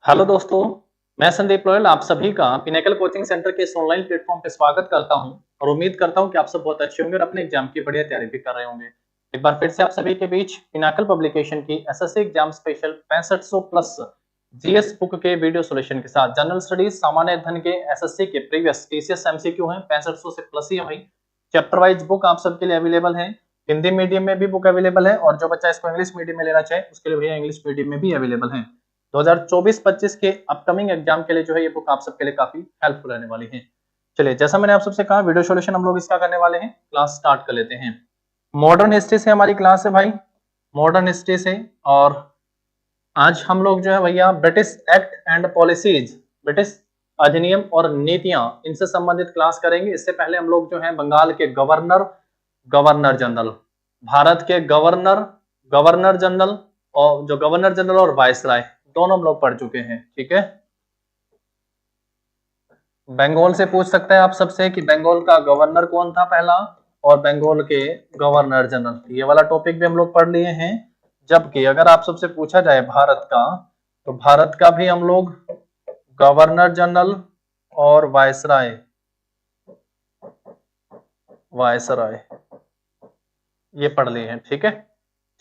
Hello दोस्तों, मैं संदीप गोयल आप सभी का पिनेकल कोचिंग सेंटर के इस ऑनलाइन प्लेटफॉर्म पे स्वागत करता हूं और उम्मीद करता हूं कि आप सब बहुत अच्छे होंगे और अपने एग्जाम की बढ़िया तैयारी भी कर रहे होंगे। एक बार फिर से आप सभी के बीच पिनाकल पब्लिकेशन की SSC exam special 6500 plus GS book के वीडियो सॉल्यूशन के साथ जनरल स्टडीज सामान्य अध्ययन के एसएससी के प्रीवियस टीसीएस एमसीक्यू हैं 6500 से प्लस ही है भाई। चैप्टर वाइज बुक आप सबके लिए अवेलेबल है। हिंदी मीडियम में भी बुक अवेलेबल है और जो बच्चा इसको इंग्लिश मीडियम में लेना चाहे उसके लिए भैया इंग्लिश मीडियम में भी अवेलेबल है। 2024-25 के अपकमिंग एग्जाम के लिए जो है ये बुक आप सबके लिए काफी हेल्पफुल रहने वाली है। चलिए, जैसा मैंने आप सबसे कहा वीडियो सॉल्यूशन हम लोग इसका करने वाले हैं। क्लास स्टार्ट कर लेते हैं। मॉडर्न हिस्ट्री से हमारी क्लास है भाई, मॉडर्न हिस्ट्री से। और आज हम लोग जो है भैया British act and policies, British अधिनियम और नीतियां, इनसे संबंधित क्लास करेंगे। इससे पहले हम लोग जो है बंगाल के गवर्नर, गवर्नर जनरल, भारत के गवर्नर, गवर्नर जनरल और जो गवर्नर जनरल और वायसराय दोनों हम लोग पढ़ चुके हैं। ठीक है, बंगाल से पूछ सकते हैं आप सबसे कि बंगाल का गवर्नर कौन था पहला, और बंगाल के गवर्नर जनरल, ये वाला टॉपिक भी हम लोग पढ़ लिए हैं। जबकि अगर आप सबसे पूछा जाए भारत का, तो भारत का भी हम लोग गवर्नर जनरल और वायसराय, वायसराय ये पढ़ लिए हैं। ठीक है,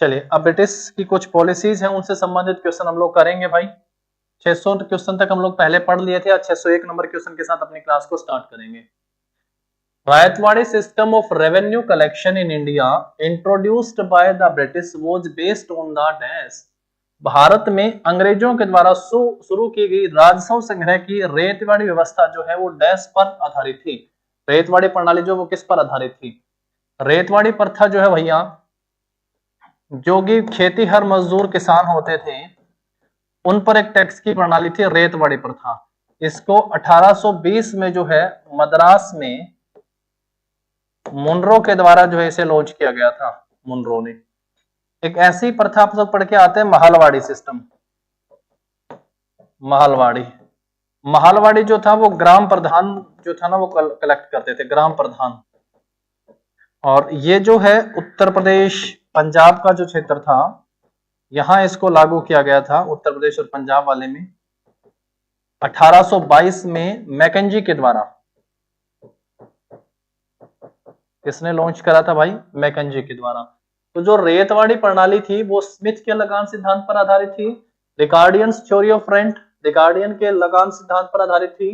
चलिए अब ब्रिटिश की कुछ पॉलिसीज हैं उनसे संबंधित क्वेश्चन हम लोग करेंगे भाई। 600 क्वेश्चन तक हम लोग पहले पढ़ लिए थे, आज 601 नंबर क्वेश्चन के साथ अपनी क्लास को स्टार्ट करेंगे। Ryotwari system of revenue collection in India introduced by the British was based on the dash. Bharat में अंग्रेजों के द्वारा शुरू की गई राजस्व संग्रह की रेतवाड़ी व्यवस्था जो है वो डैश पर आधारित थी। रेतवाड़ी प्रणाली जो वो किस पर आधारित थी? रेतवाड़ी प्रथा जो है भैया, जो कि खेती हर मजदूर किसान होते थे उन पर एक टैक्स की प्रणाली थी, रेतवाड़ी प्रथा। इसको 1820 में जो है मद्रास में मुनरो के द्वारा जो है इसे लॉन्च किया गया था, मुनरो ने। एक ऐसी प्रथा आप लोग पढ़ के आते हैं, महलवाड़ी सिस्टम। महलवाड़ी, महलवाड़ी जो था वो ग्राम प्रधान जो था ना वो कलेक्ट करते थे, ग्राम प्रधान। और ये जो है उत्तर प्रदेश पंजाब का जो क्षेत्र था, यहां इसको लागू किया गया था, उत्तर प्रदेश और पंजाब वाले में 1822 में मैकेंजी के द्वारा। किसने लॉन्च करा था भाई? मैकेंजी के द्वारा। तो जो रेतवाड़ी प्रणाली थी वो स्मिथ के लगान सिद्धांत पर आधारित थी, रिकार्डियंस थ्योरी ऑफ रेंट, रिकार्डियन के लगान सिद्धांत पर आधारित थी,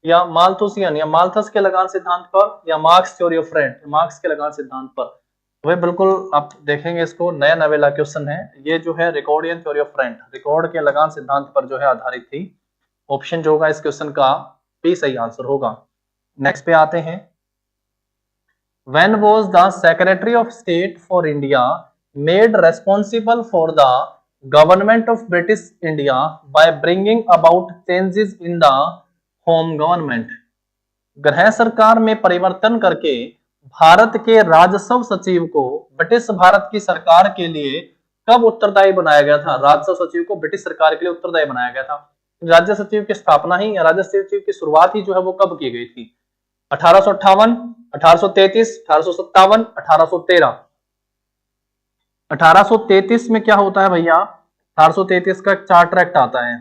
या माल्थुसियन या माल्थस के लगान सिद्धांत पर, या marks theory of rent, marks के लगान सिद्धांत पर। वह बिल्कुल आप देखेंगे, इसको नया नवेला क्वेश्चन है ये जो है, रिकॉर्डियन थ्योरी ऑफ रेंट, रिकॉर्ड के लगान सिद्धांत पर जो है आधारित थी। ऑप्शन जो होगा इस क्वेश्चन का बी सही आंसर होगा। नेक्स्ट पे आते हैं। When was the Secretary of State for India made responsible for the government of British India by bringing about changes in the home government? गृह सरकार में परिवर्तन करके भारत के राजस्व सचिव को ब्रिटिश भारत की सरकार के लिए कब उत्तरदायी बनाया गया था? राजस्व सचिव को ब्रिटिश सरकार के लिए उत्तरदायी बनाया गया था। राज्य सचिव की स्थापना ही, राज्य सचिव की शुरुआत ही जो है वो कब की गई थी? 1858, 1833, 1857, 1813। 1833 में क्या होता है भैया? 1833 का चार्टर एक्ट आता है,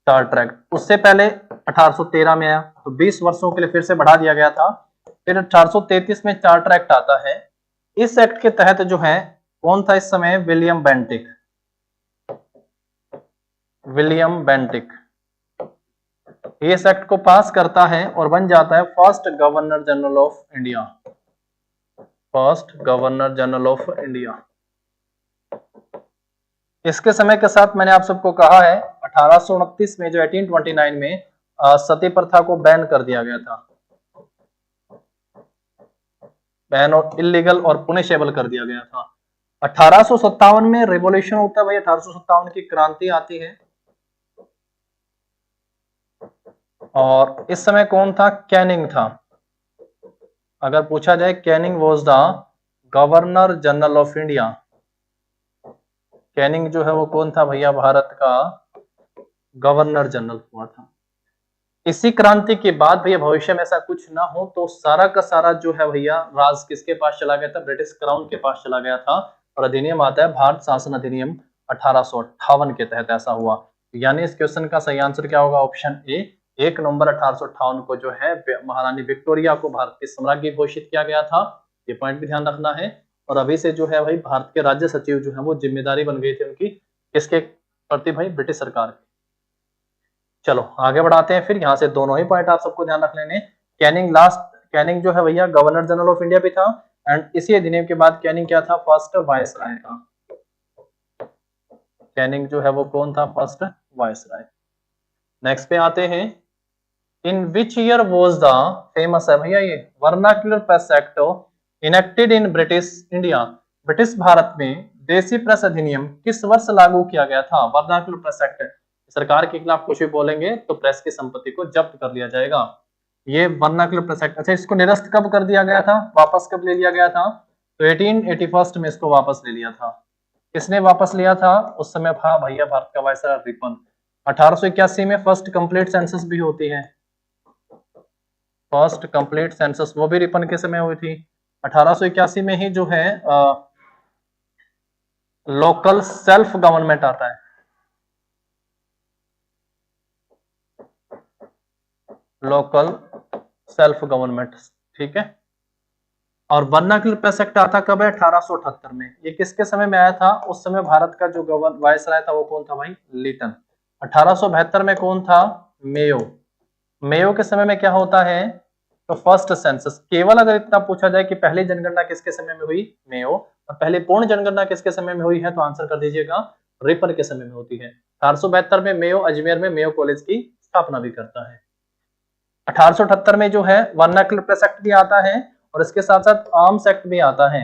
चार्टर एक्ट। उससे पहले 1813 में आया, तो 20 वर्षों के लिए फिर से बढ़ा दिया गया था। फिर 1833 में चार्टर एक्ट आता है। इस एक्ट के तहत जो है कौन था इस समय? विलियम बेंटिक, विलियम बेंटिक इस एक्ट को पास करता है और बन जाता है first governor general of India, first governor general of India. इसके समय के साथ मैंने आप सबको कहा है 1829 में जो 1829 में सती प्रथा को बैन कर दिया गया था, बैन और इलीगल और पुनिशेबल कर दिया गया था। 1857 में रिवॉल्यूशन होता है भाई, 1857 की क्रांति आती है। और इस समय कौन था? कैनिंग था। अगर पूछा जाए, Canning was the governor general of India. Canning जो है वो कौन था भैया? भारत का गवर्नर जनरल हुआ था। इसी क्रांति के बाद भैया भविष्य में ऐसा कुछ ना हो तो सारा का सारा जो है भैया राज किसके पास चला गया था? ब्रिटिश क्राउन के पास चला गया था। और अधिनियम आता है भारत शासन अधिनियम 1858 के तहत ऐसा हुआ। यानी इस क्वेश्चन का सही आंसर क्या होगा? ऑप्शन ए, 1 नवंबर 1858 को जो है महारानी विक्टोरिया को भारत की सम्राज्ञी घोषित किया गया था। ये पॉइंट भी ध्यान रखना है। और अभी से जो है भाई भारत के राज्य सचिव जो है वो जिम्मेदारी बन गई थी उनकी, किसके प्रति भाई? ब्रिटिश सरकार की। चलो आगे बढ़ाते हैं फिर, यहाँ से दोनों ही पॉइंट आप सबको ध्यान रख लेने। कैनिंग जो है भैया गवर्नर जनरल ऑफ इंडिया भी था, एंड इसी अधिनियम के बाद कैनिंग क्या था? फर्स्ट वायसराय था। कैनिंग जो है वो कौन था? First viceroy. नेक्स्ट पे आते हैं, in which year was the, famous है भैया ये, vernacular press act enacted in British India. British Bharat में देसी प्रेस अधिनियम किस वर्ष लागू किया गया था? वर्नाक्युलर प्रेस एक्ट, सरकार के खिलाफ कुछ भी बोलेंगे तो प्रेस की संपत्ति को जब्त कर लिया जाएगा, ये वर्नाक्युलर प्रेस एक्ट। अच्छा, इसको निरस्त कब कर दिया गया था? वापस कब ले लिया गया था? तो 1881 में इसको वापस ले लिया था। किसने वापस लिया था? उस समय था भैया भारत का वायसराय रिपन। 1881 में फर्स्ट कंप्लीट सेंसस भी होती है, फर्स्ट कंप्लीट सेंसस, वो भी रिपन के समय हुई थी। 1881 में ही जो है लोकल सेल्फ गवर्नमेंट आता है, लोकल सेल्फ गवर्नमेंट, ठीक है। और वर्नाक्युलर प्रेस एक्ट आता कब है? 1878 में। ये किसके समय में आया था? उस समय भारत का जो वायसराय था वो कौन था भाई? लिटन। 1872 में कौन था? मेयो। मेयो के समय में क्या होता है? तो फर्स्ट सेंसस। केवल अगर इतना पूछा जाए कि पहली जनगणना किसके समय में हुई? मेयो। और पहले पूर्ण जनगणना किसके समय में हुई है? तो आंसर कर दीजिएगा, रिपन के समय में होती है। 1872 में मेयो अजमेर में मेयो कॉलेज की स्थापना भी करता है। 1878 में जो है वर्नाक्युलर प्रेस एक्ट भी आता है, और इसके साथ साथ आर्म्स एक्ट भी आता है।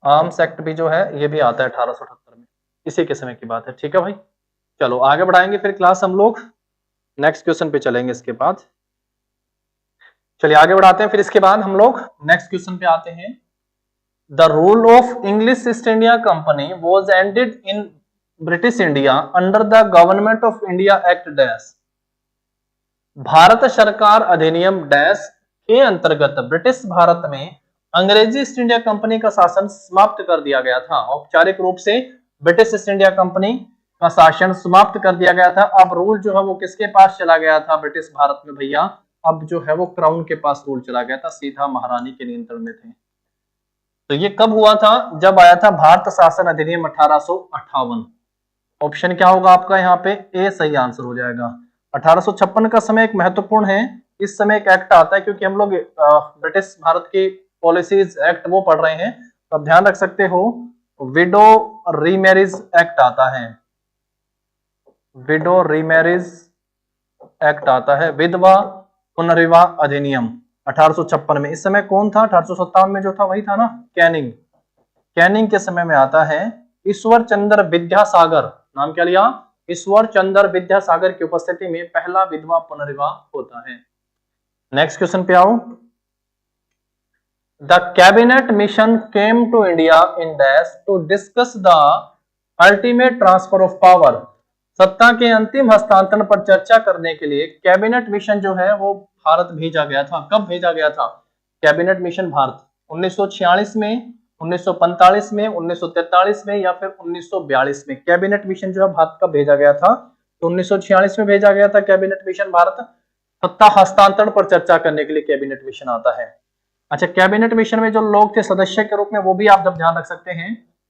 आर्म्स एक्ट भी जो है ये भी आता है 1878 में, इसी के समय की बात है, ठीक है भाई। चलो आगे बढ़ाएंगे फिर क्लास हम लोग, नेक्स्ट क्वेश्चन पे चलेंगे इसके बाद। चलिए आगे बढ़ाते हैं फिर, इसके बाद हम लोग नेक्स्ट क्वेश्चन पे आते हैं। The rule of English east India company was ended in British India under the government of India act dash. Bharat सरकार अधिनियम डैश के अंतर्गत ब्रिटिश भारत में अंग्रेजी ईस्ट इंडिया कंपनी का शासन समाप्त कर दिया गया था। औपचारिक रूप से ब्रिटिश ईस्ट इंडिया कंपनी का शासन समाप्त कर दिया गया था। अब रूल जो है वो किसके पास चला गया था ब्रिटिश भारत में भैया? अब जो है वो क्राउन के पास रूल चला गया था, सीधा महारानी के नियंत्रण में थे। तो ये कब हुआ था? जब आया था भारत शासन अधिनियम 1858। ऑप्शन क्या होगा आपका यहाँ पे? ए सही आंसर हो जाएगा। 1856 का समय एक महत्वपूर्ण है, इस समय एक एक्ट आता है, क्योंकि हम लोग ब्रिटिश भारत की पॉलिसीज एक्ट वो पढ़ रहे हैं, तो आप ध्यान रख सकते हो, विडो रीमैरिज एक्ट आता है, विडो रीमैरिज एक्ट आता है, विधवा पुनर्विवाह अधिनियम 1856 में। इस समय कौन था? 1857 में जो था वही था ना, कैनिंग। कैनिंग के समय में आता है। ईश्वर चंद्र विद्यासागर, नाम क्या लिया? ईश्वर चंद्र विद्यासागर की उपस्थिति में पहला विधवा पुनर्विवाह होता है। नेक्स्ट क्वेश्चन पे आओ। The cabinet mission came to India in dash to discuss the ultimate transfer of power. सत्ता के अंतिम हस्तांतरण पर चर्चा करने के लिए कैबिनेट मिशन जो है वो भारत भेजा गया था। कब भेजा गया था कैबिनेट मिशन भारत? 1946 में, 1945 में, 1943 में, या फिर 1942 में? कैबिनेट मिशन जो है भारत का भेजा गया था, तो 1946 में भेजा गया था कैबिनेट मिशन भारत। सत्ता हस्तांतरण पर चर्चा करने के लिए कैबिनेट मिशन आता है। अच्छा, कैबिनेट मिशन में जो लोग थे सदस्य के रूप में, वो भी आप जब ध्यान रख सकते हैं।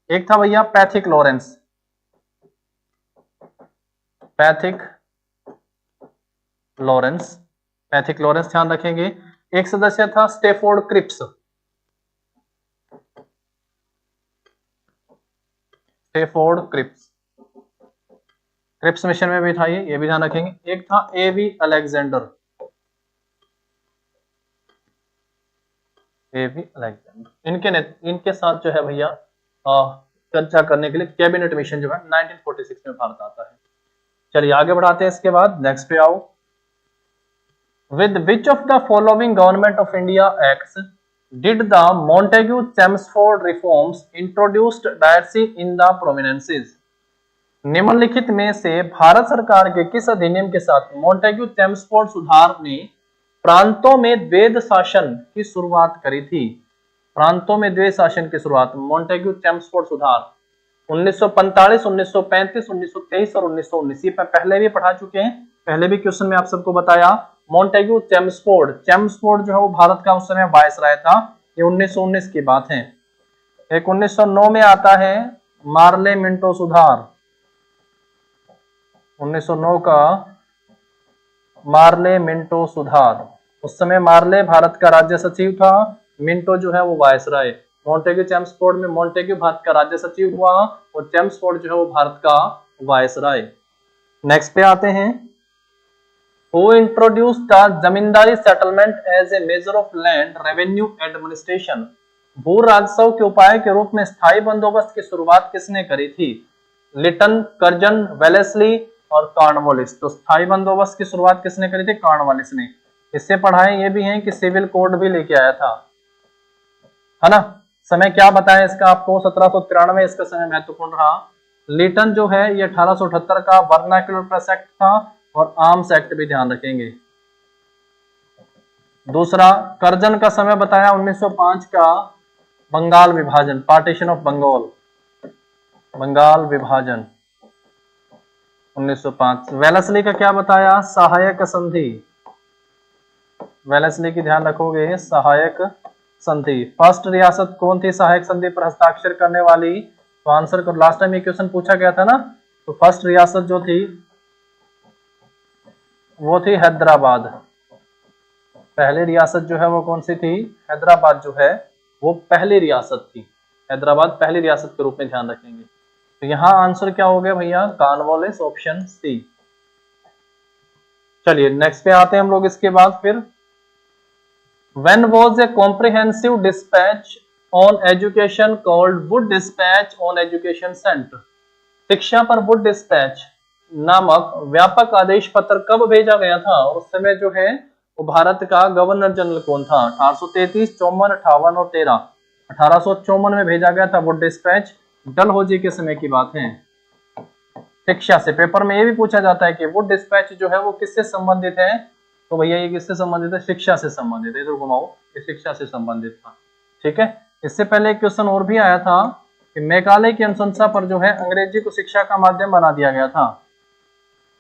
एक था भैया Pethick Lawrence, Pethick Lawrence, Pethick Lawrence ध्यान रखेंगे। एक सदस्य था Stafford Cripps, Stafford Cripps, Cripps mission में भी था ये भी ध्यान रखेंगे। एक था एवी अलेक्जेंडर, एवी अलेक्जेंडर। इनके साथ जो है भैया चर्चा करने के लिए कैबिनेट मिशन जो है 1946 में भारत आता है। चलिए आगे बढ़ाते हैं इसके बाद, नेक्स्ट पे आओ। With which of the following government of India acts did the Montagu Chelmsford reforms introduced directly in the prominences. निम्नलिखित में से भारत सरकार के किस अधिनियम के साथ मॉन्टेग्यू चेम्सफोर्ड सुधार ने प्रांतों में द्वैध शासन की शुरुआत करी थी? प्रांतों में द्वैध शासन की शुरुआत, मॉन्टेग्यू चेम्सफोर्ड सुधार, 1945, 1935, 1923 और 1919। ये पहले भी पढ़ा चुके हैं, पहले भी क्वेश्चन में आप सबको बताया। मॉन्टेग्यू चेम्सफोर्ड जो है वो भारत का उस समय वायसराय था। ये 1919 की बात है। एक 1909 में आता है मार्ले मिंटो सुधार, 1909 का मार्ले मिंटो सुधार। उस समय मार्ले भारत का राज्य सचिव था, मिंटो जो है वो वायसराय। मॉन्टेग्यू चेम्सफोर्ड में मॉन्टेग्यू भारत का राज्य सचिव हुआ और चेम्सफोर्ड जो है वो भारत का वायसराय। नेक्स्ट पे आते हैं, who introduced the zamindari settlement as a measure of land revenue administration. भू राजस्व के उपाय के रूप में स्थायी बंदोबस्त की शुरुआत किसने करी थी? लिटन, कर्जन, वेलेस्ली और कॉर्नवालिस। तो स्थायी बंदोबस्त की शुरुआत किसने करी थी? कॉर्नवालिस ने। इससे पढ़ाएं ये भी हैं कि सिविल कोड भी लेके आया था, है ना। समय क्या बताया इसका आपको? 1793 इसका समय महत्वपूर्ण रहा। लिटन जो है ये 1878 का वर्नाक्युलर प्रेस एक्ट था और आर्म्स एक्ट भी ध्यान रखेंगे। दूसरा, कर्जन का समय बताया 1905 का बंगाल विभाजन, पार्टीशन ऑफ बंगाल, बंगाल विभाजन 1905। वेलेस्ली का क्या बताया? सहायक संधि, वेलेस्ली की ध्यान रखोगे, सहायक संधि। फर्स्ट रियासत कौन थी सहायक संधि पर हस्ताक्षर करने वाली? तो आंसर कर, लास्ट टाइम ये क्वेश्चन पूछा गया था ना। तो फर्स्ट रियासत जो थी वो थी हैदराबाद। पहली रियासत जो है वो कौन सी थी? हैदराबाद जो है वो पहली रियासत थी। हैदराबाद पहली रियासत के रूप में ध्यान रखेंगे। तो यहां आंसर क्या हो गया भैया? Cornwallis, option C. चलिए नेक्स्ट पे आते हैं हम लोग इसके बाद फिर। When was a comprehensive dispatch on education called Wood Dispatch on Education Center? शिक्षा पर वुड डिस्पैच नामक व्यापक आदेश पत्र कब भेजा गया था? उस समय जो है वो भारत का गवर्नर जनरल कौन था? 1833, 54, 58 और 13। 1854 में भेजा गया था वुड डिस्पैच। डलहौजी के समय की बात है। शिक्षा से पेपर में ये भी पूछा जाता है कि वुड डिस्पैच जो है वो किससे संबंधित है? तो भैया ये किससे संबंधित है? शिक्षा से संबंधित है। इधर घुमाओ, ये शिक्षा से संबंधित था। ठीक है। इससे पहले एक क्वेश्चन और भी आया था कि मेघालय की अनुशंसा पर जो है अंग्रेजी को शिक्षा का माध्यम बना दिया गया था,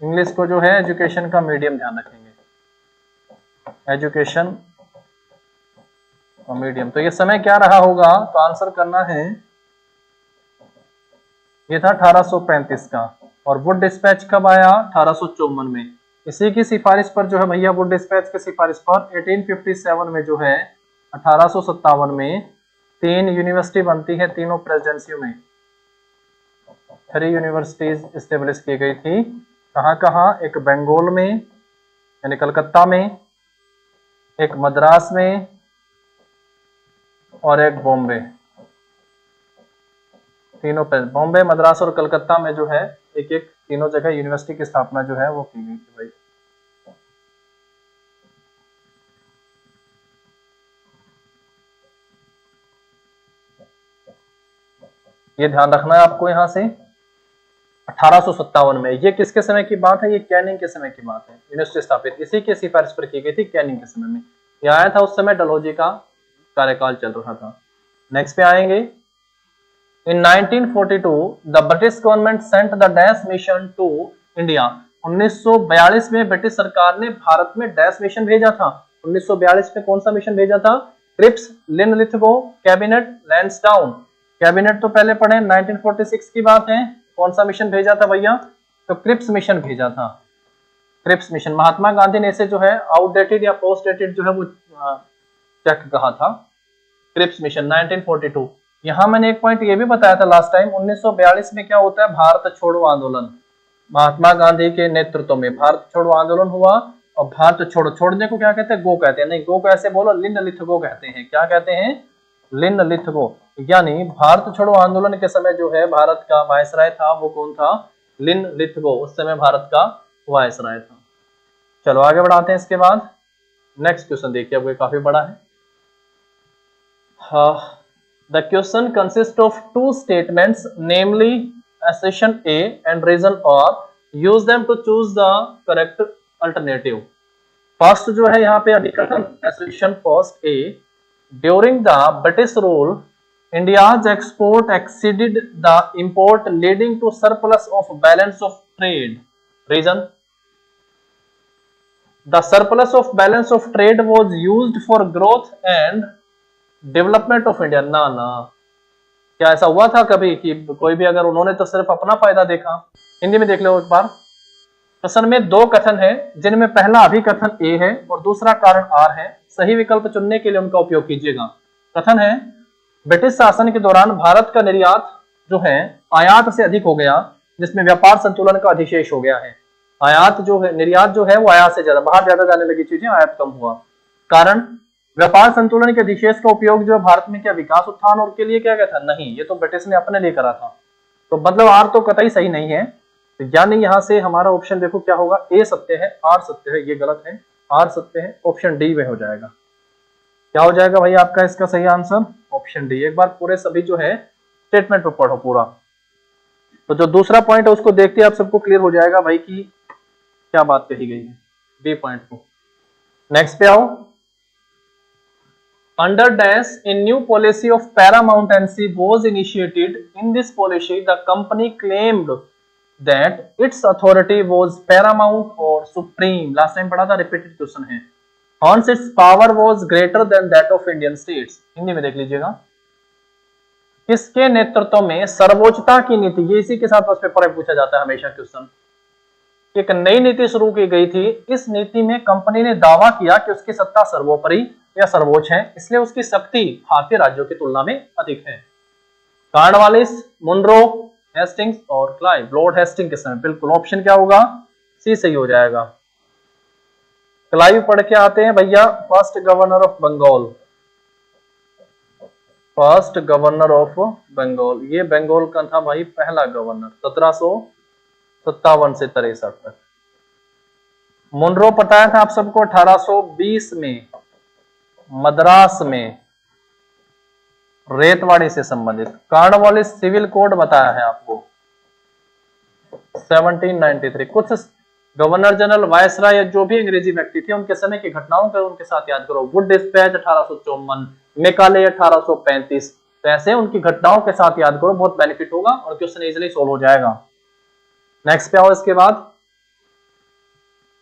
इंग्लिश को जो है एजुकेशन का मीडियम, ध्यान रखेंगे, एजुकेशन का मीडियम। तो ये समय क्या रहा होगा? तो आंसर करना है, ये था 1835 का। और वुड डिस्पैच कब आया? 1854 में। इसी की सिफारिश पर जो है भैया वुड डिस्पैच की सिफारिश पर 1857 में जो है 1857 में 3 यूनिवर्सिटी बनती है, तीनों प्रेसिडेंसियों में 3 यूनिवर्सिटीज इस्टेब्लिश की गई थी। कहाँ कहाँ? एक बंगाल में यानी कलकत्ता में, एक मद्रास में और एक बॉम्बे। तीनों पे बॉम्बे, मद्रास और कलकत्ता में जो है एक एक तीनों जगह यूनिवर्सिटी की स्थापना जो है वो की गई थी भाई। ये ध्यान रखना है आपको यहां से। 1857 में, ये किसके समय की बात है? ये कैनिंग के समय की बात है। यूनिवर्सिटी स्थापित इसी के सिफारिश पर की गई थी, कैनिंग के समय में। ये आया था उस समय डलहौजी का कार्यकाल चल रहा था। नेक्स्ट पे आएंगे। In 1942 the British government sent the dash mission to India. 1942 में ब्रिटिश सरकार ने भारत में डैश मिशन भेजा था। 1942 में कौन सा मिशन भेजा था? Cripps, Linlithgow, cabinet, Lansdowne. Cabinet तो पहले पढ़े, 1946 की बात है। कौन सा मिशन भेजा था भैया? तो क्रिप्स मिशन भेजा था। क्रिप्स मिशन महात्मा गांधी ने इसे जो है आउटडेटेड या पोस्ट डेटेड जो है वो चेक कहा था। Cripps mission 1942। यहां मैंने एक पॉइंट ये भी बताया था लास्ट टाइम, 1942 में क्या होता है? भारत छोड़ो आंदोलन। महात्मा गांधी के नेतृत्व में भारत छोड़ो आंदोलन हुआ। और भारत छोड़ो, छोड़ने को क्या कहते हैं? गो कहते हैं। नहीं, गो को ऐसे बोलो, लिनलिथगो कहते हैं। क्या कहते हैं? लिनलिथगो। यानी भारत छोड़ो आंदोलन के समय जो है भारत का वायसराय था वो कौन था? लिनलिथगो। उस समय भारत का वायसराय था। चलो आगे बढ़ाते हैं इसके बाद। नेक्स्ट क्वेश्चन देखिए, अब ये काफी बड़ा है। The question consists of two statements, namely assertion A and reason or. Use them to choose the correct alternative. First जो है यहाँ पे अधिकतम assertion first A, during the British rule India's export exceeded the import leading to surplus of balance of trade. Reason, the surplus of balance of trade was used for growth and development of India. ना ना, क्या ऐसा हुआ था कभी कि कोई भी, अगर उन्होंने तो सिर्फ अपना फायदा देखा। हिंदी में देख लो एक बार। प्रश्न में दो कथन है जिनमें पहला अभिकथन ए है और दूसरा कारण आर है। सही विकल्प चुनने के लिए उनका उपयोग कीजिएगा। कथन है, ब्रिटिश शासन के दौरान भारत का निर्यात जो है आयात से अधिक हो गया, जिसमें व्यापार संतुलन का अधिशेष हो गया है। आयात जो है, निर्यात जो है वो आयात से ज्यादा, बाहर ज्यादा जाने लगी चीजें, आयात कम हुआ। कारण व्यापार संतुलन के अधिशेष का उपयोग जो भारत में क्या विकास उत्थान और के लिए क्या गया था? नहीं, ये तो ब्रिटिश ने अपने लिए करा था। तो मतलब आर तो कतई सही नहीं है। तो यानी यहां से हमारा ऑप्शन देखो क्या होगा, ए सत्य है, आर सत्य है, ये गलत है, आर सत्य है, ऑप्शन डी में हो जाएगा। क्या हो जाएगा भाई आपका इसका सही आंसर? Option D. एक बार पूरे सभी जो है स्टेटमेंट को पढ़ो पूरा। तो जो दूसरा पॉइंट है उसको देखते आप सबको क्लियर हो जाएगा भाई कि क्या बात कही गई है बी पॉइंट को। नेक्स्ट पे आओ। Under dash, a new policy of paramountcy was initiated. In this policy, the company claimed that its authority was paramount or supreme. Last time पढ़ा था, repeated question है। Hence its power was greater than that of Indian states. Hindi में देख लीजिएगा। किसके नेतृत्व में सर्वोच्चता की नीति, ये इसी के साथ बस पेपर में पूछा जाता है हमेशा क्वेश्चन। एक नई नीति शुरू की गई थी। इस नीति में कंपनी ने दावा किया कि उसकी सत्ता सर्वोपरि या सर्वोच्च है, इसलिए उसकी शक्ति भारतीय राज्यों की तुलना में अधिक है। कॉर्नवालिस, मुनरो, हेस्टिंग्स और क्लाइव। लॉर्ड हेस्टिंग के समय, बिल्कुल ऑप्शन क्या होगा? सी सही हो जाएगा। क्लाइव पढ़ के आते हैं भैया, first governor of Bengal. First governor of Bengal, ये बंगाल का था भाई पहला गवर्नर 1757 से 63 तक। मुनरो बताया था आप सबको 1820 में मद्रास में रेतवाड़ी से संबंधित। कॉर्नवालिस सिविल कोड बताया है आपको 1793। कुछ गवर्नर जनरल, वायसराय, जो भी अंग्रेजी व्यक्ति थे उनके समय की घटनाओं को उनके साथ याद करो। Wood dispatch 1854, Macaulay 1835। तो ऐसे उनकी घटनाओं के साथ याद करो, बहुत बेनिफिट होगा और क्वेश्चन इजीली सोल्व हो जाएगा। नेक्स्ट पे आओ इसके बाद।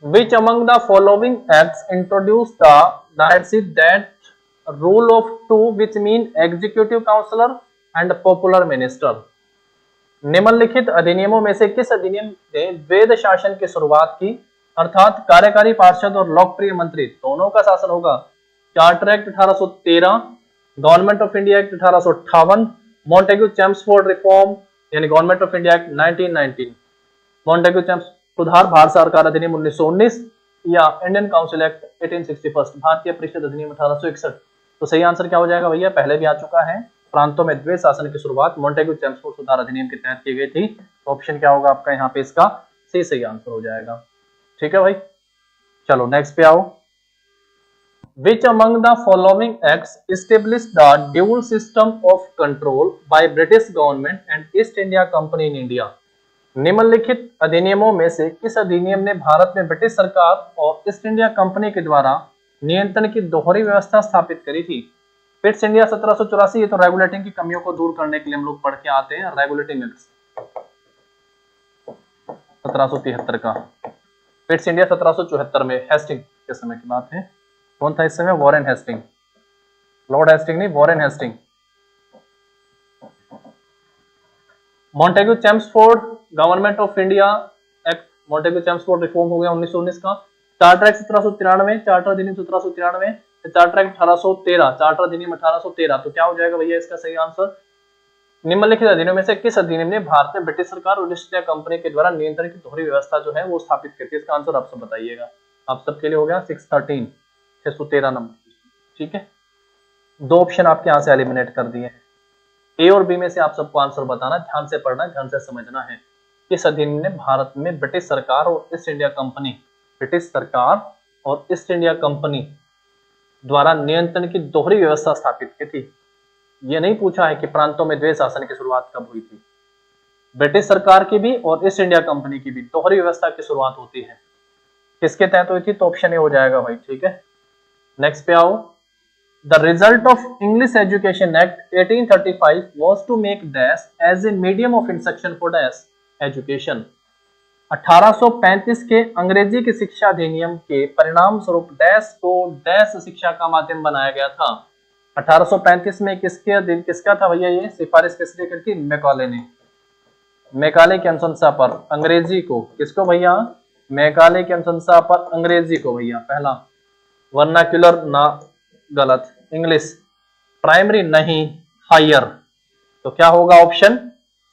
Which among the following acts introduced the directive that rule of two, which mean executive councillor and popular minister? निम्नलिखित अधिनियमों में से किस अधिनियम ने वेद शासन की शुरुआत की, अर्थात कार्यकारी पार्षद और लोकप्रिय मंत्री दोनों का शासन होगा? Charter act 1813, government of India act 1858, Montagu Chelmsford reform यानी government of India act 1919, Montagu Chelms सुधार भारत सरकार अधिनियम 1919 या इंडियन काउंसिल एक्ट 1861, भारतीय परिषद अधिनियम 1861। तो सही आंसर क्या हो जाएगा भैया? पहले भी आ चुका है, प्रांतों में द्वैत शासन की शुरुआत मॉन्टेग्यू चेम्सफोर्ड सुधार अधिनियम के तहत की गई थी। तो ऑप्शन क्या होगा आपका यहाँ पे? इसका सही आंसर हो जाएगा। ठीक है भाई, चलो नेक्स्ट पे आओ। Which among the following acts established the dual system of control by British government and East India Company in India? निम्नलिखित अधिनियमों में से किस अधिनियम ने भारत में ब्रिटिश सरकार और ईस्ट इंडिया कंपनी के द्वारा नियंत्रण की दोहरी व्यवस्था स्थापित करी थी? पिट्स इंडिया 1784, ये तो रेगुलेटिंग की कमियों को दूर करने के लिए हम लोग पढ़ के आते हैं। रेगुलेटिंग एक्ट 1773 का, पिट्स इंडिया 1774 में, हेस्टिंग के समय की बात है। कौन था इस समय? वॉरेन हेस्टिंग, लॉर्ड हेस्टिंग नहीं, Warren Hastings. Montagu Chelmsford government of India act, Montagu Chelmsford reform हो गया 1919 का। चार्टर एक्ट 1793, चार्टर अधिनियम 1793, चार्टर एक्ट 1813, चार्टर अधिनियम 1813। तो क्या हो जाएगा भैया इसका सही आंसर? निम्नलिखित अधिनियम में से किस अधिनियम ने भारत में ब्रिटिश सरकार और ईस्ट इंडिया कंपनी के द्वारा नियंत्रण की दोहरी व्यवस्था जो है वो स्थापित की थी? इसका आंसर आप सब बताइएगा। आप सबके लिए हो गया 613, 613 नंबर। ठीक है, दो ऑप्शन आपके यहाँ से एलिमिनेट कर दिए हैं। ए और बी में से आप सबको आंसर बताना, ध्यान से पढ़ना, ध्यान से समझना है। किस अधिनियम ने भारत में ब्रिटिश सरकार और ईस्ट इंडिया कंपनी, ब्रिटिश सरकार और ईस्ट इंडिया कंपनी द्वारा नियंत्रण की दोहरी व्यवस्था स्थापित की थी? यह नहीं पूछा है कि प्रांतों में द्वैत शासन की शुरुआत कब हुई थी। ब्रिटिश सरकार की भी और ईस्ट इंडिया कंपनी की भी दोहरी व्यवस्था की शुरुआत होती है, किसके तहत हुई थी? तो ऑप्शन ए हो जाएगा भाई। ठीक है, नेक्स्ट पे आओ। The result of English Education Act 1835 was to make dash as a medium of instruction for dash education. 1835 के अंग्रेजी की शिक्षा अधिनियम के परिणाम स्वरूप डैश को डैश शिक्षा का माध्यम बनाया गया था। 1835 में किसका था भैया ये सिफारिश किसने की थी? मैकाले ने। मैकाले की अनुशंसा पर अंग्रेजी को, किसको भैया? मैकाले की अनुशंसा पर अंग्रेजी को भैया। पहला वर्नाक्यूलर ना, गलत। इंग्लिश प्राइमरी नहीं, हायर। तो क्या होगा? Option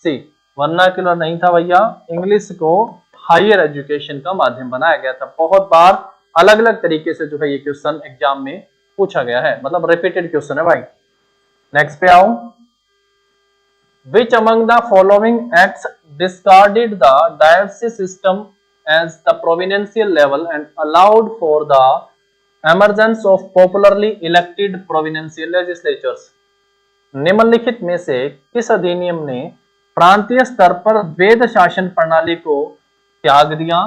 C. वर्नाक्यूलर नहीं था भैया, इंग्लिश को हायर एजुकेशन का माध्यम बनाया गया था। बहुत बार अलग अलग तरीके से जो है ये क्वेश्चन एग्जाम में पूछा गया है, मतलब रिपीटेड क्वेश्चन है भाई। नेक्स्ट पे आओ। Which among the following acts discarded the diocese system as the provincial level and allowed for the emergence of popularly elected provincial legislatures? निम्नलिखित में से किस अधिनियम ने प्रांतीय स्तर पर द्वैध शासन प्रणाली को त्याग दिया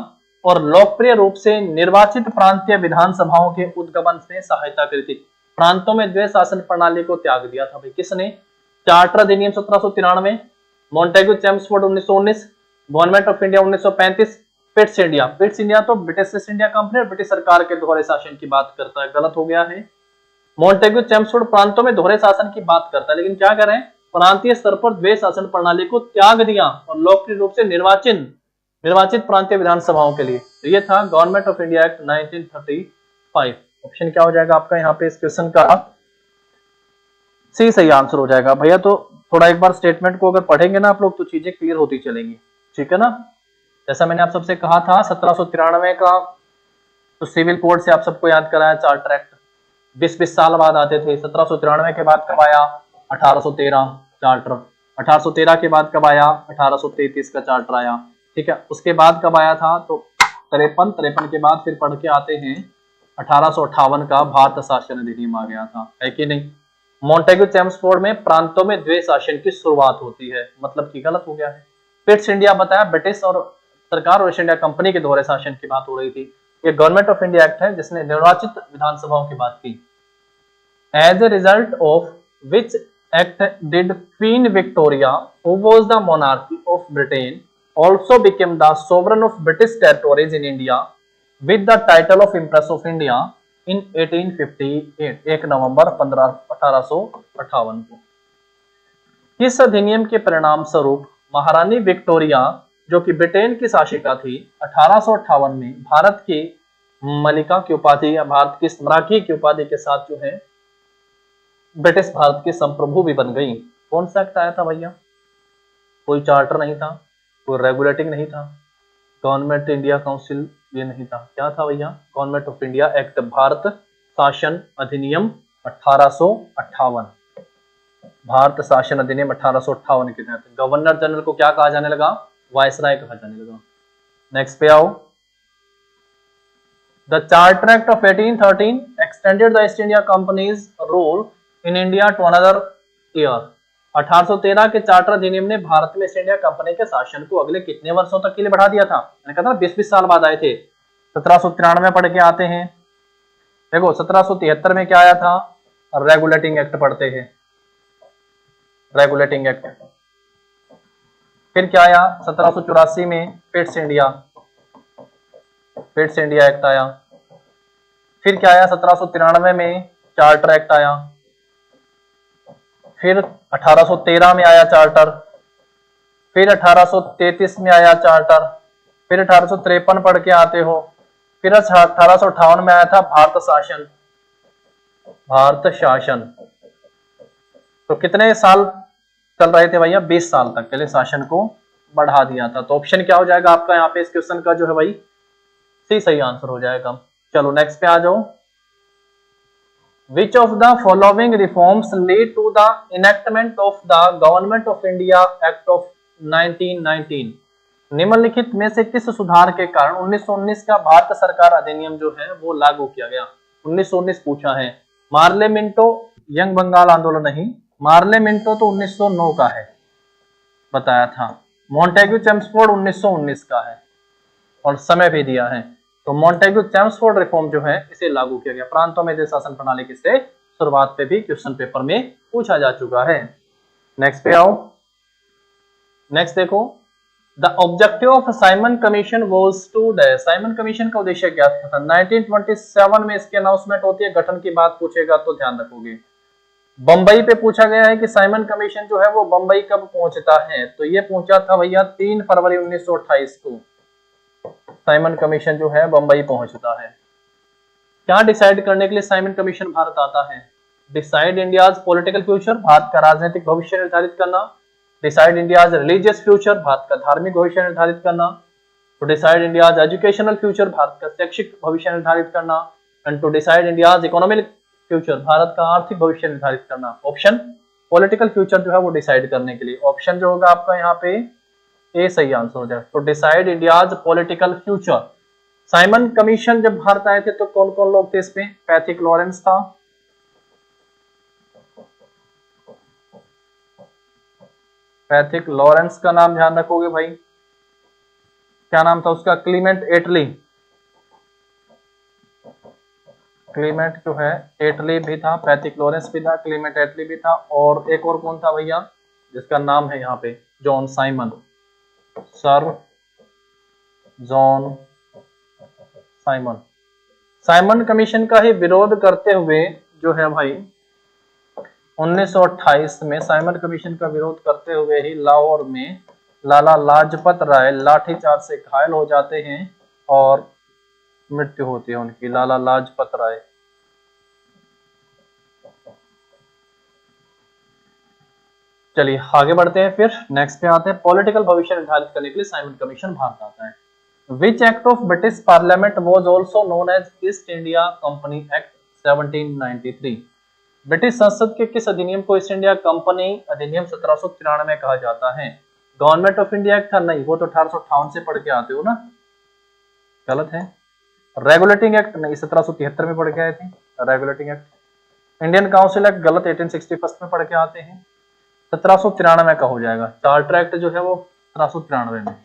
और लोकप्रिय रूप से निर्वाचित प्रांतीय विधानसभाओं के उद्गमन में सहायता करी थी? प्रांतों में द्वैध शासन प्रणाली को त्याग दिया था भाई किसने? चार्टर अधिनियम 1793, Montagu Chelmsford 1919, government of India 1935, Pitt's India. Pitt's India तो ब्रिटिश ईस्ट इंडिया कंपनी और ब्रिटिश सरकार के दोहरे शासन की बात करता है, गलत हो गया है। मॉन्टेग्यू चेम्सफोर्ड प्रांतों में दोहरे शासन की बात करता है, लेकिन क्या करें? प्रांतीय स्तर पर द्वैध शासन प्रणाली को त्याग दिया और लोकप्रिय रूप से निर्वाचित प्रांतीय विधानसभाओं के लिए। तो ये था government of India act 1935। Option क्या हो जाएगा आपका यहाँ पे इस क्वेश्चन का? सही आंसर हो जाएगा भैया। तो थोड़ा एक बार स्टेटमेंट को अगर पढ़ेंगे ना आप लोग तो चीजें क्लियर होती चलेंगी, ठीक है ना। जैसा मैंने आप सबसे कहा था 1793 का तो सिविल कोड से आप सबको याद कराया चार्टर एक्ट 20-20 साल बाद आते थे। 1793 के बाद कब आया? 1813 चार्टर। 1813 के बाद कब आया? 1833 का चार्टर आया, ठीक है। उसके बाद कब आया था? तो 53 के बाद फिर पढ़ के आते हैं 1858 का भारत शासन अधिनियम आ गया था, है कि नहीं। मॉन्टेग्यू चेम्सफोर्ड में प्रांतों में द्वैध शासन की शुरुआत होती है, मतलब कि गलत हो गया है। पिट्स इंडिया बताया ब्रिटिश और सरकार और ईस्ट इंडिया कंपनी के दोहरे शासन की बात हो रही थी। ये गवर्नमेंट ऑफ इंडिया एक्ट है जिसने निर्वाचित विधानसभाओं की बात की। As a result of which act did Queen Victoria who was the monarchy of Britain also became the sovereign of British territories in India with the title of Empress of India in 1858, 1 नवंबर 1858 को। किस अधिनियम के परिणाम स्वरूप महारानी Victoria जो कि Britain की शासिका थी 1858 में भारत की मलिका की उपाधि या भारत की सम्राज्ञी की उपाधि के साथ जो है ब्रिटिश भारत की संप्रभु भी बन गई? कौन सा एक्ट आया था भैया? कोई चार्टर नहीं था, कोई रेगुलेटिंग नहीं था, गवर्नमेंट इंडिया काउंसिल ये नहीं था, क्या था भैया? Government of India act, Bharat शासन अधिनियम 1858। भारत शासन अधिनियम 1858 के तहत गवर्नर जनरल को क्या कहा जाने लगा? वायसराय कहा जाने लगा। नेक्स्ट पे आओ। The charter act of 1813 extended the East India company's rule in India to another year. 1813 के चार्टर अधिनियम ने भारत में ईस्ट इंडिया कंपनी के शासन को अगले कितने वर्षों तक के लिए बढ़ा दिया था? मैंने कहा था 20-20 साल बाद आए थे। 1793 में पढ़ के आते हैं। देखो 1773 में क्या आया था? रेगुलेटिंग एक्ट पढ़ते हैं, रेगुलेटिंग एक्ट। फिर क्या आया? 1784 में पिट्स इंडिया एक्ट आया। फिर क्या आया? 1793 में चार्टर एक्ट आया। फिर 1813 में आया चार्टर। फिर 1833 में आया चार्टर। फिर 1853 पढ़ के आते हो। फिर 1858 में आया था भारत शासन। तो कितने साल चल रहे थे भैया? 20 साल तक के लिए शासन को बढ़ा दिया था। तो ऑप्शन क्या हो जाएगा आपका यहाँ पे इस क्वेश्चन का जो है भाई? सही आंसर हो जाएगा। चलो नेक्स्ट पे आ जाओ। Which of the following reforms lead to the enactment of the Government of India Act of 1919? निम्नलिखित में से किस सुधार के कारण 1919 का भारत सरकार अधिनियम जो है वो लागू किया गया? 1919 पूछा है। मार्ले मिंटो यंग बंगाल आंदोलन नहीं, मार्ले मिंटो तो 1909 का है बताया था। मॉन्टेग्यू चेम्सफोर्ड 1919 का है और समय भी दिया है। तो मॉन्टेग्यू चेम्सफोर्ड रिफॉर्म जो है इसे लागू किया गया। प्रांतों में देश शासन प्रणाली किससे शुरुआत पे भी क्वेश्चन पेपर में पूछा जा चुका है। नेक्स्ट पे आओ। नेक्स्ट देखो, the objective of Simon commission was to day. Simon commission का उद्देश्य क्या था? 1927 में इसकी अनाउंसमेंट होती है। गठन की बात पूछेगा तो ध्यान रखोगे। बंबई पे पूछा गया है कि साइमन कमीशन जो है वो बंबई कब पहुंचता है, तो ये पहुंचा था भैया 3 फरवरी 1928 को। साइमन कमीशन जो है बंबई पहुंचता है। क्या डिसाइड करने के लिए साइमन कमीशन भारत आता है? डिसाइड इंडियाज पॉलिटिकल फ्यूचर, भारत का राजनीतिक भविष्य निर्धारित करना। डिसाइड इंडियाज रिलीजियस फ्यूचर, भारत का धार्मिक भविष्य निर्धारित करना। To decide India's educational future, भारत का शैक्षिक भविष्य निर्धारित करना। And to decide India's economic future, भारत का आर्थिक भविष्य निर्धारित करना। ऑप्शन पॉलिटिकल फ्यूचर जो है वो डिसाइड करने के लिए। ऑप्शन जो होगा आपका यहाँ पे ए सही आंसर हो जाएगा। तो decide India's political future. Simon commission जब भारत आए थे तो कौन कौन लोग थे इसमें? पैथिक लॉरेंस था, पैथिक लॉरेंस का नाम ध्यान रखोगे भाई। क्या नाम था उसका? क्लीमेंट एटली। क्लीमेंट जो है एटली भी था, पैथिक लॉरेंस भी था, क्लीमेंट एटली भी था, और एक और कौन था भैया जिसका नाम है यहाँ पे? John Simon, sir John Simon. Simon commission का ही विरोध करते हुए जो है भाई 1928 में साइमन कमीशन का विरोध करते हुए ही लाहौर में लाला लाजपत राय लाठीचार्ज से घायल हो जाते हैं और मृत्यु होती है उनकी। लाला लाजपत राय। चलिए आगे बढ़ते हैं, फिर नेक्स्ट पे आते हैं। पॉलिटिकल भविष्य निर्धारित करने के लिए साइमन कमीशन भारत आता है। Which act of British parliament was also known as East India company act 1793। British संसद के किस अधिनियम को ईस्ट इंडिया कंपनी अधिनियम 1793 कहा जाता है? गवर्नमेंट ऑफ इंडिया एक्ट था? नहीं, वो तो 1858 से पढ़ के आते हो ना, गलत है। Regulating act? नहीं, 1773 में पढ़ के आए थे regulating act. Indian council act? गलत, 1861 में पढ़ के आते हैं। 1793 का हो जाएगा। चार्टर एक्ट जो है वो 1793 में।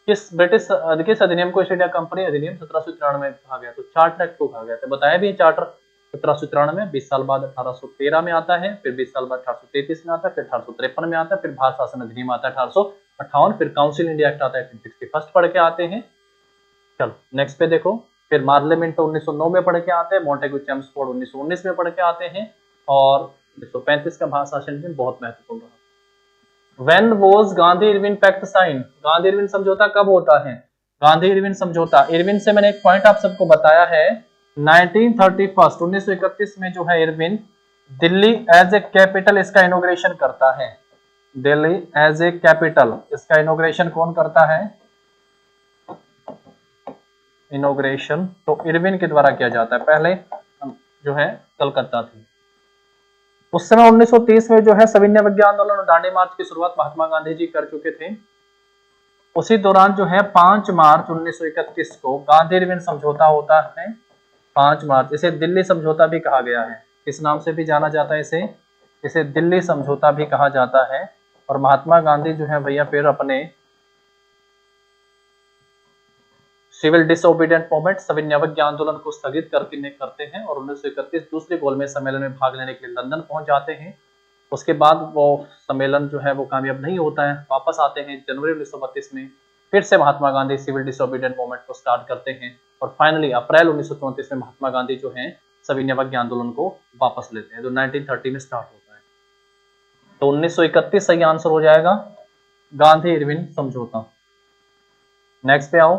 किस अधिनियम को ईस्ट इंडिया कंपनी अधिनियम 1793 में कहा गया? तो चार्टर एक्ट को कहा गया था। बताया भी चार्टर 1793 में, 20 साल बाद 1813 में आता है, फिर 20 साल बाद 1833 में आता है, फिर 1853 में आता है, फिर भारत शासन अधिनियम आता है 1858, फिर काउंसिल इंडिया एक्ट आता है 1861 पढ़ के आते हैं। चलो नेक्स्ट पे देखो, फिर पार्लियामेंट 1909 में पढ़ के आते हैं, मॉन्टेगू चेम्सफोर्ड 1919 में पढ़ के आते हैं, और 1935 का भारत शासन अधिनियम बहुत महत्वपूर्ण रहा। When was Gandhi Irwin pact sign? Gandhi Irwin समझौता कब होता है? गांधी इरविन समझौता, इरविन से मैंने एक पॉइंट आप सबको बताया है, 1931 में जो है Irwin Delhi as a capital इसका इनॉग्रेशन करता है। दिल्ली एज ए कैपिटल इसका इनॉग्रेशन कौन करता है? इनॉग्रेशन तो इरविन के द्वारा किया जाता है। पहले जो है कलकत्ता थी। उस समय 1930 में जो है सविनय अवज्ञा आंदोलन और दांडी मार्च की शुरुआत महात्मा गांधी जी कर चुके थे। उसी दौरान जो है 5 मार्च 1931 को गांधी इरविन समझौता होता है। 5 मार्च, इसे दिल्ली समझौता भी कहा गया है। किस नाम से भी जाना जाता है इसे दिल्ली समझौता भी कहा जाता है। और महात्मा गांधी जो है भैया फिर अपने सिविल डिसओबीडिएंट मूवमेंट सविनय अवज्ञा आंदोलन को स्थगित करते हैं और 1931 दूसरे गोलमेज सम्मेलन में भाग लेने के लिए लंदन पहुंच जाते हैं। उसके बाद वो सम्मेलन जो है वो कामयाब नहीं होता है, वापस आते हैं जनवरी 1932 में, फिर से महात्मा गांधी सिविल डिसओबीडिएंट मूवमेंट को स्टार्ट करते हैं और फाइनली अप्रैल 1934 में महात्मा गांधी जो है सविनय अवज्ञा आंदोलन को वापस लेते हैं, जो 1930 में स्टार्ट होता है। तो 1931 सही आंसर हो जाएगा, गांधी इरविन समझौता। नेक्स्ट पे आओ।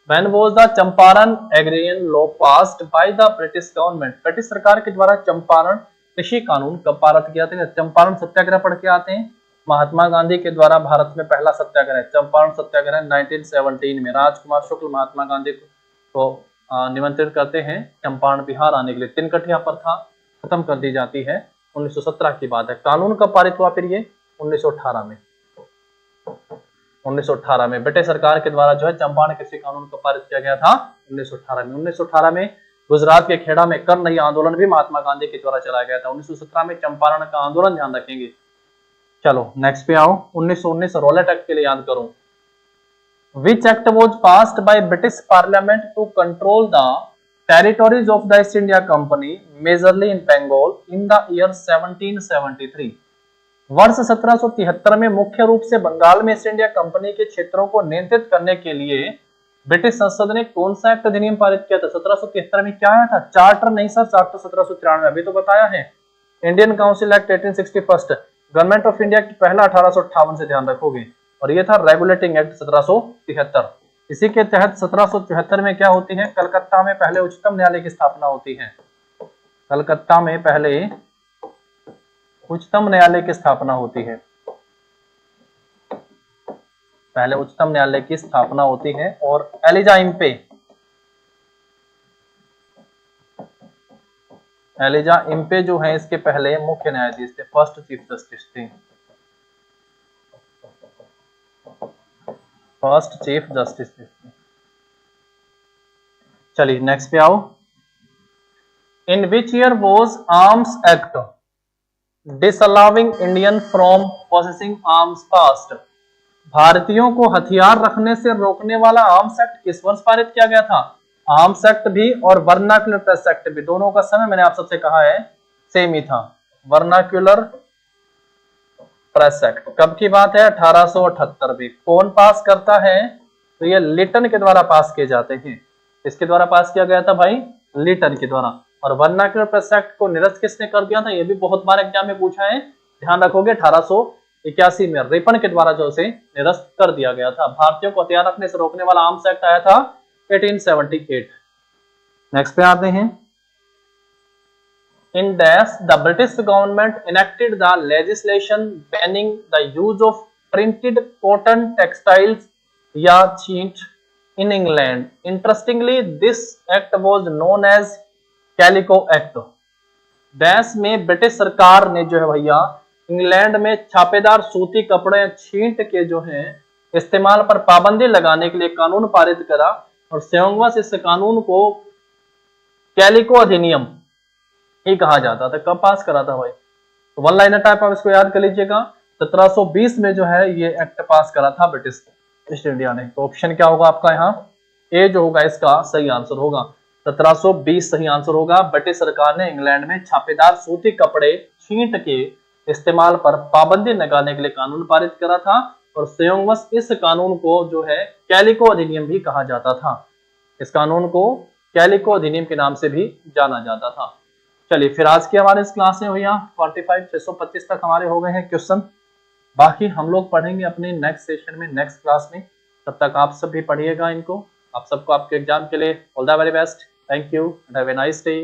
When was the Champaran agrarian law passed by the British government? British सरकार के द्वारा चंपारण कृषि कानून कब पारित किया था? चंपारण सत्याग्रह पढ़ के आते हैं। महात्मा गांधी के द्वारा भारत में पहला सत्याग्रह चंपारण सत्याग्रह 1917 में राजकुमार शुक्ल महात्मा गांधी को निमंत्रित करते हैं चंपारण बिहार आने के लिए। तिनकठिया प्रथा खत्म कर दी जाती है, 1917 की बात है। कानून कब पारित हुआ फिर ये? 1918 में। 1918 में ब्रिटिश सरकार के द्वारा जो है चंपारण कृषि कानून को पारित किया गया था 1918 में। 1918 में गुजरात के खेड़ा में कर नहीं आंदोलन भी महात्मा गांधी के द्वारा चलाया गया था। 1917 में चंपारण का आंदोलन ध्यान रखेंगे। चलो नेक्स्ट पे आओ। 1919 रॉलेट एक्ट के लिए याद करो। Which act was passed by British parliament to control the territories of the East India Company majorly in Bengal in the year 1773। वर्ष 1773 में मुख्य रूप से बंगाल में ईस्ट इंडिया कंपनी के क्षेत्रों को नियंत्रित करने के लिए ब्रिटिश संसद ने कौन सा एक्ट अधिनियम पारित किया था? 1773 में क्या आया था? चार्टर नहीं सर, चार्टर 1793 अभी तो बताया है। Indian council act 1861, government of India की पहला 1858 से ध्यान रखोगे, और ये था रेगुलेटिंग एक्ट 1773। इसी के तहत 1774 में क्या होती है? कलकत्ता में पहले उच्चतम न्यायालय की स्थापना होती है। कलकत्ता में पहले उच्चतम न्यायालय की स्थापना होती है। पहले उच्चतम न्यायालय की स्थापना होती है और एलिजा इम्पे जो है इसके पहले मुख्य न्यायाधीश थे, फर्स्ट चीफ जस्टिस थे, फर्स्ट चीफ जस्टिस थे। चलिए नेक्स्ट पे आओ। In which year was arms act disallowing Indian from possessing arms passed? भारतीयों को हथियार रखने से रोकने वाला आर्म्स एक्ट किस वर्ष पारित किया गया था? आर्म्स एक्ट भी और वर्नाक्युलर प्रेस एक्ट भी, दोनों का समय मैंने आप सबसे कहा है सेम ही था। वर्नाक्युलर प्रेस एक्ट कब की बात है? 1878 में। कौन पास करता है? तो ये लिटन के द्वारा पास किए जाते हैं। इसके द्वारा पास किया गया था भाई, लिटन के द्वारा। और वर्नाक्युलर प्रेस एक्ट को निरस्त किसने कर दिया था? ये भी बहुत बार एग्जाम में पूछा है, ध्यान रखोगे। 1881 में रिपन के द्वारा जो उसे निरस्त कर दिया गया था। भारतीयों को हथियार रखने से रोकने वाला आर्म्स एक्ट आया था 1878। नेक्स्ट पे आते हैं। In dash, the British government enacted the legislation banning the use of printed cotton textiles या cheat in England. Interestingly, this act was known as Calico Act. Dash में ब्रिटिश सरकार ने जो है भैया इंग्लैंड में छापेदार सूती कपड़े छींट के जो है इस्तेमाल पर पाबंदी लगाने के लिए कानून पारित करा, और संयोगवश इस कानून को कैलिको अधिनियम ही कहा जाता था। कब पास करा था भाई? तो वन लाइनर टाइप आप इसको याद कर लीजिएगा। 1720 में जो है ये एक्ट पास करा था ब्रिटिश ईस्ट इंडिया ने। तो ऑप्शन क्या होगा आपका यहाँ? ए जो होगा इसका सही आंसर होगा। 1720 सही आंसर होगा। ब्रिटिश सरकार ने इंग्लैंड में छापेदार सूती कपड़े छींट के इस्तेमाल पर पाबंदी लगाने के लिए कानून पारित करा था, और संयोगवश इस कानून को जो है कैलिको अधिनियम भी कहा जाता था। इस कानून को कैलिको अधिनियम के नाम से भी जाना जाता था। चलिए फिर आज की हमारे इस क्लास में भैया 45 625 तक हमारे हो गए हैं क्वेश्चन। बाकी हम लोग पढ़ेंगे अपने नेक्स्ट सेशन में, नेक्स्ट क्लास में। तब तक आप सब भी पढ़िएगा इनको। आप सबको आपके एग्जाम के लिए all the very best. Thank you and have a nice day.